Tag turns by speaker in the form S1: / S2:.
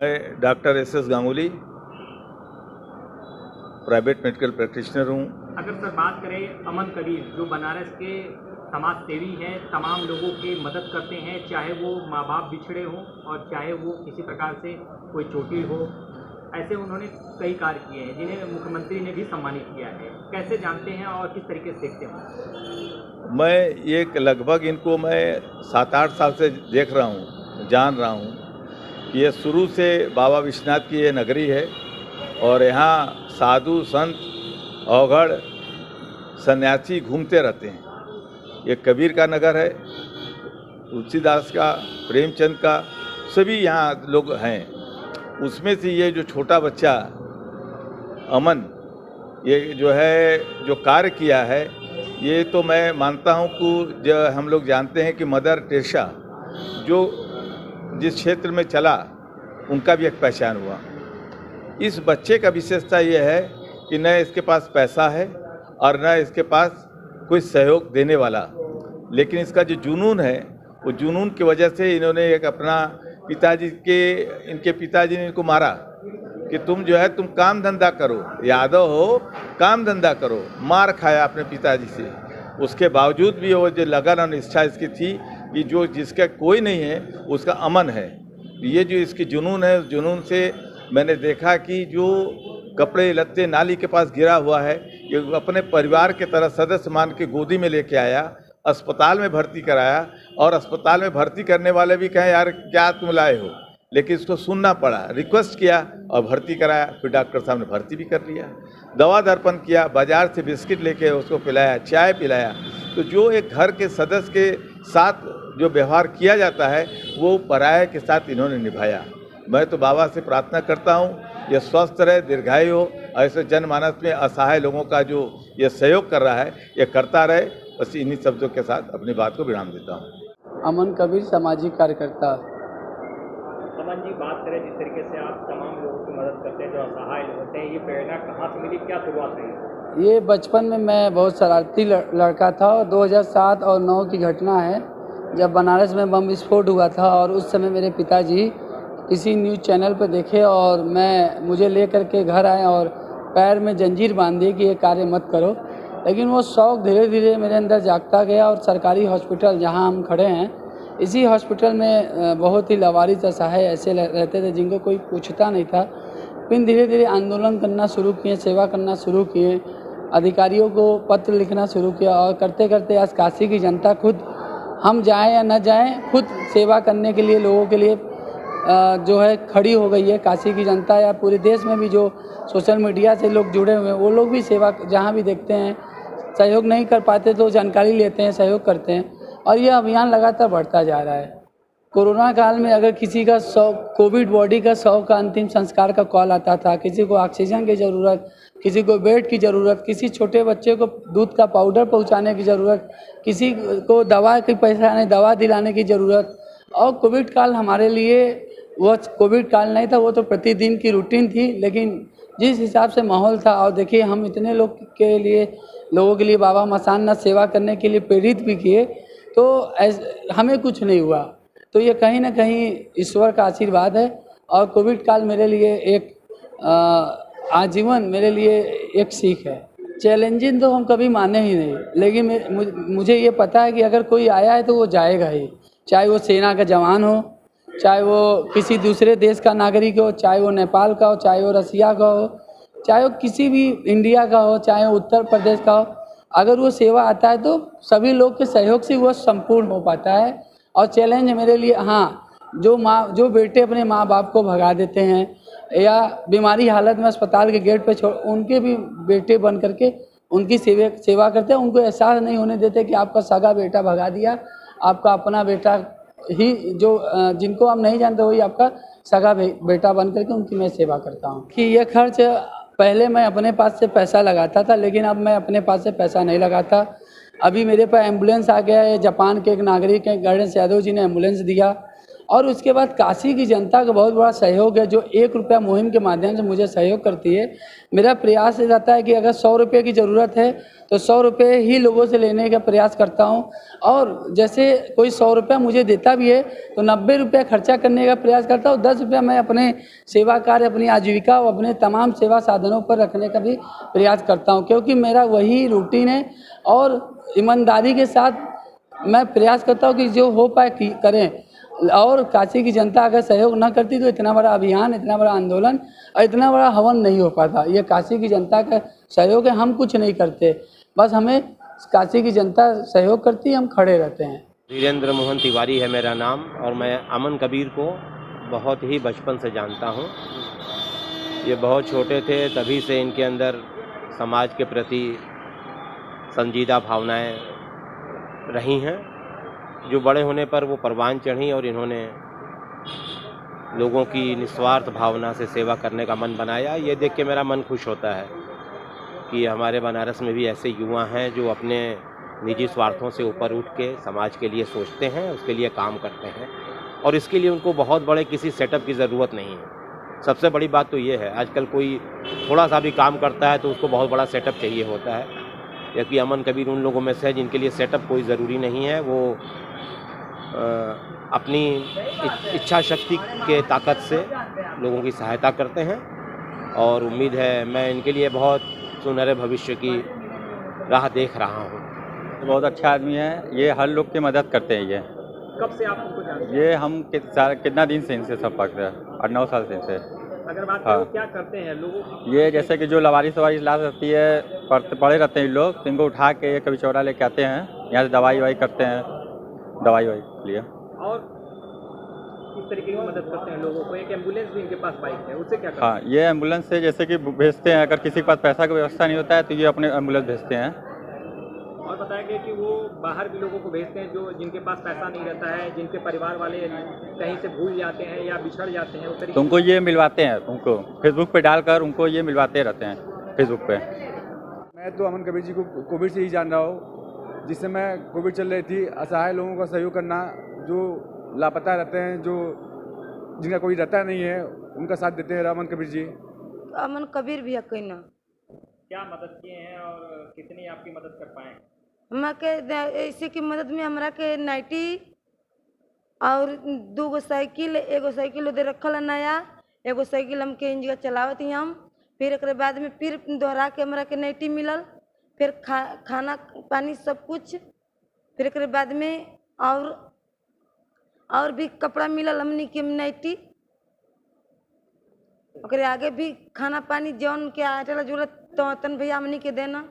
S1: मैं doctor S Ganguly private medical practitioner हूँ।
S2: अगर सर बात करें अमन कबीर जो बनारस के समाज सेवी हैं, तमाम लोगों की मदद करते हैं, चाहे वो माँ बाप बिछड़े हों और चाहे वो किसी प्रकार से कोई चोटिल हो, ऐसे उन्होंने कई कार्य किए हैं जिन्हें मुख्यमंत्री ने भी सम्मानित किया है। कैसे जानते हैं और किस तरीके से देखते हैं?
S1: मैं ये लगभग इनको मैं 7-8 साल से देख रहा हूँ, जान रहा हूँ। ये शुरू से बाबा विश्वनाथ की ये नगरी है और यहाँ साधु संत अवघड़ सन्यासी घूमते रहते हैं। ये कबीर का नगर है, तुलसीदास का, प्रेमचंद का, सभी यहाँ लोग हैं। उसमें से ये जो छोटा बच्चा अमन ये जो है जो कार्य किया है, ये तो मैं मानता हूँ कि जो हम लोग जानते हैं कि मदर टेरेसा जो जिस क्षेत्र में चला उनका भी एक पहचान हुआ। इस बच्चे का विशेषता ये है कि न इसके पास पैसा है और न इसके पास कोई सहयोग देने वाला, लेकिन इसका जो जुनून है वो जुनून की वजह से इन्होंने एक अपना इनके पिताजी ने इनको मारा कि तुम जो है तुम काम धंधा करो, यादव हो काम धंधा करो। मार खाया अपने पिताजी से, उसके बावजूद भी वो जो लगन और निष्ठा इसकी थी कि जो जिसका कोई नहीं है उसका अमन है। ये जो इसकी जुनून है, उस जुनून से मैंने देखा कि जो कपड़े लत्ते नाली के पास गिरा हुआ है ये अपने परिवार के तरह सदस्य मान के गोदी में लेके आया, अस्पताल में भर्ती कराया और अस्पताल में भर्ती करने वाले भी कहें यार क्या तुम लाए हो, लेकिन इसको सुनना पड़ा, रिक्वेस्ट किया और भर्ती कराया। फिर डॉक्टर साहब ने भर्ती भी कर लिया, दवा दर्पण किया, बाजार से बिस्किट लेके उसको पिलाया, चाय पिलाया। तो जो एक घर के सदस्य के साथ जो व्यवहार किया जाता है वो पराये के साथ इन्होंने निभाया। मैं तो बाबा से प्रार्थना करता हूँ ये स्वस्थ रहे, दीर्घायु हो, ऐसे जनमानस में असहाय लोगों का जो ये सहयोग कर रहा है ये करता रहे। बस इन्हीं शब्दों के साथ अपनी बात को विराम देता हूँ।
S3: अमन कबीर सामाजिक कार्यकर्ता।
S2: अमन जी, बात करें जिस तरीके से आप तमाम लोगों की मदद करते हैं जो असहाय लोग होते हैं, ये प्रेरणा कहाँ से मिली, क्या शुरुआत रही?
S3: ये बचपन में मैं बहुत शरारती लड़का था और 2007 और 2009 की घटना है जब बनारस में बम विस्फोट हुआ था और उस समय मेरे पिताजी किसी न्यूज़ चैनल पर देखे और मुझे ले करके घर आए और पैर में जंजीर बांध दी कि ये कार्य मत करो। लेकिन वो शौक़ धीरे धीरे मेरे अंदर जागता गया और सरकारी हॉस्पिटल जहां हम खड़े हैं, इसी हॉस्पिटल में बहुत ही लावारिस असहाय ऐसे रहते थे जिनको कोई पूछता नहीं था। फिर धीरे धीरे आंदोलन करना शुरू किए, सेवा करना शुरू किए, अधिकारियों को पत्र लिखना शुरू किया और करते करते आज काशी की जनता खुद हम जाएं या न जाएं खुद सेवा करने के लिए लोगों के लिए जो है खड़ी हो गई है। काशी की जनता या पूरे देश में भी जो सोशल मीडिया से लोग जुड़े हुए हैं वो लोग भी सेवा जहां भी देखते हैं, सहयोग नहीं कर पाते तो जानकारी लेते हैं, सहयोग करते हैं और ये अभियान लगातार बढ़ता जा रहा है। कोरोना काल में अगर किसी का कोविड बॉडी का 100 का अंतिम संस्कार का कॉल आता था, किसी को ऑक्सीजन की ज़रूरत, किसी को बेड की ज़रूरत, किसी छोटे बच्चे को दूध का पाउडर पहुंचाने की ज़रूरत, किसी को दवा की पैसा नहीं दवा दिलाने की ज़रूरत। और कोविड काल हमारे लिए वो कोविड काल नहीं था, वो तो प्रतिदिन की रूटीन थी, लेकिन जिस हिसाब से माहौल था और देखिए हम इतने लोगों के लिए बाबा मसाननाथ सेवा करने के लिए प्रेरित भी किए तो हमें कुछ नहीं हुआ। तो ये कहीं ना कहीं ईश्वर का आशीर्वाद है और कोविड काल मेरे लिए एक आजीवन मेरे लिए एक सीख है। चैलेंजिंग तो हम कभी माने ही नहीं, लेकिन मुझे ये पता है कि अगर कोई आया है तो वो जाएगा ही, चाहे वो सेना का जवान हो, चाहे वो किसी दूसरे देश का नागरिक हो, चाहे वो नेपाल का हो, चाहे वो रसिया का हो, चाहे वो किसी भी इंडिया का हो, चाहे वो उत्तर प्रदेश का हो। अगर वो सेवा आता है तो सभी लोग के सहयोग से वो संपूर्ण हो पाता है। और चैलेंज मेरे लिए जो बेटे अपने माँ बाप को भगा देते हैं या बीमारी हालत में अस्पताल के गेट पे छोड़, उनके भी बेटे बन करके उनकी सेवा करते हैं। उनको एहसास नहीं होने देते कि आपका सगा बेटा भगा दिया, आपका अपना बेटा ही जो जिनको आप नहीं जानते वही आपका सगा बेटा बन करके उनकी मैं सेवा करता हूँ। कि ये खर्च पहले मैं अपने पास से पैसा लगाता था, लेकिन अब मैं अपने पास से पैसा नहीं लगाता। अभी मेरे पास एम्बुलेंस आ गया है, जापान के एक नागरिक हैं गणेश यादव जी ने एम्बुलेंस दिया और उसके बाद काशी की जनता का बहुत बड़ा सहयोग है, जो 1 रुपया मुहिम के माध्यम से मुझे सहयोग करती है। मेरा प्रयास ये रहता है कि अगर 100 रुपये की ज़रूरत है तो 100 रुपये ही लोगों से लेने का प्रयास करता हूँ, और जैसे कोई 100 रुपया मुझे देता भी है तो 90 रुपया खर्चा करने का प्रयास करता हूँ, 10 रुपया मैं अपने सेवा कार्य, अपनी आजीविका और अपने तमाम सेवा साधनों पर रखने का भी प्रयास करता हूँ, क्योंकि मेरा वही रूटीन है। और ईमानदारी के साथ मैं प्रयास करता हूँ कि जो हो पाए करें। और काशी की जनता अगर सहयोग ना करती तो इतना बड़ा अभियान, इतना बड़ा आंदोलन और इतना बड़ा हवन नहीं हो पाता। ये काशी की जनता का सहयोग है, हम कुछ नहीं करते, बस हमें काशी की जनता सहयोग करती है, हम खड़े रहते हैं।
S4: वीरेंद्र मोहन तिवारी है मेरा नाम, और मैं अमन कबीर को बहुत ही बचपन से जानता हूँ। ये बहुत छोटे थे तभी से इनके अंदर समाज के प्रति संजीदा भावनाएं रही हैं, जो बड़े होने पर वो परवान चढ़ी और इन्होंने लोगों की निस्वार्थ भावना से सेवा करने का मन बनाया। ये देख के मेरा मन खुश होता है कि हमारे बनारस में भी ऐसे युवा हैं जो अपने निजी स्वार्थों से ऊपर उठ के समाज के लिए सोचते हैं, उसके लिए काम करते हैं, और इसके लिए उनको बहुत बड़े किसी सेटअप की ज़रूरत नहीं है। सबसे बड़ी बात तो ये है, आजकल कोई थोड़ा सा भी काम करता है तो उसको बहुत बड़ा सेटअप चाहिए होता है, जबकि अमन कबीर उन लोगों में से है जिनके लिए सेटअप कोई ज़रूरी नहीं है। वो अपनी इच्छा शक्ति के ताकत से लोगों की सहायता करते हैं, और उम्मीद है मैं इनके लिए बहुत सुनहरे भविष्य की राह देख रहा हूँ।
S5: बहुत अच्छा आदमी है, ये हर लोग की मदद करते हैं। ये
S2: कब से आप उनको जानते हैं?
S5: ये हम कितना दिन से इनसे संपर्क है, 8-9 साल से इनसे।
S2: अगर बात
S5: हाँ।
S2: करें क्या करते हैं लोगों की?
S5: ये जैसे कि जो लवारिस ला रहती है, पड़े रहते हैं लोग, तो इनको उठा के कभी चौरा लेके आते हैं, यहाँ से दवाई करते हैं, दवाई के लिए।
S2: और किस तरीके की मदद करते हैं लोगों को? एक एम्बुलेंस भी इनके पास बाइक है, उससे क्या करते हैं?
S5: हाँ, ये एम्बुलेंस से जैसे कि भेजते हैं, अगर किसी के पास पैसा की व्यवस्था नहीं होता है तो ये अपने एम्बुलेंस भेजते हैं।
S2: और बताया गया कि वो बाहर भी लोगों को भेजते हैं जो जिनके पास पैसा नहीं रहता है, जिनके परिवार वाले कहीं से भूल जाते हैं या बिछड़ जाते हैं, उस तरीके
S5: तो उनको ये मिलवाते हैं, उनको फेसबुक पे डालकर उनको ये मिलवाते रहते हैं फेसबुक पे।
S6: मैं तो अमन कबीर जी को कोविड से ही जान रहा हूँ। जिस समय कोविड चल रही थी, असहाय लोगों का सहयोग करना, जो लापता रहते हैं, जो जिनका कोई रहता नहीं है, उनका साथ देते हैं अमन कबीर जी।
S7: अमन कबीर भी है कोई ना।
S2: क्या मदद किए हैं और कितनी आपकी मदद कर पाए?
S7: हमरा के ऐसे की मदद में हमरा के नाइटी और 2 साइकिल, 1 साइकिल दे रखल है नया, 1 साइकिल हम के इंजन चलावत ही हम। फिर एक बाद में फिर दोहरा के हमरा के नाइटी मिलल, फिर खाना पानी सब कुछ। फिर एक बाद में और भी कपड़ा मिलल हमनी के नाइटी। ओकरे आगे भी खाना पानी जौन के आटे ला जरूरत तो तन भैया हमनी के देना।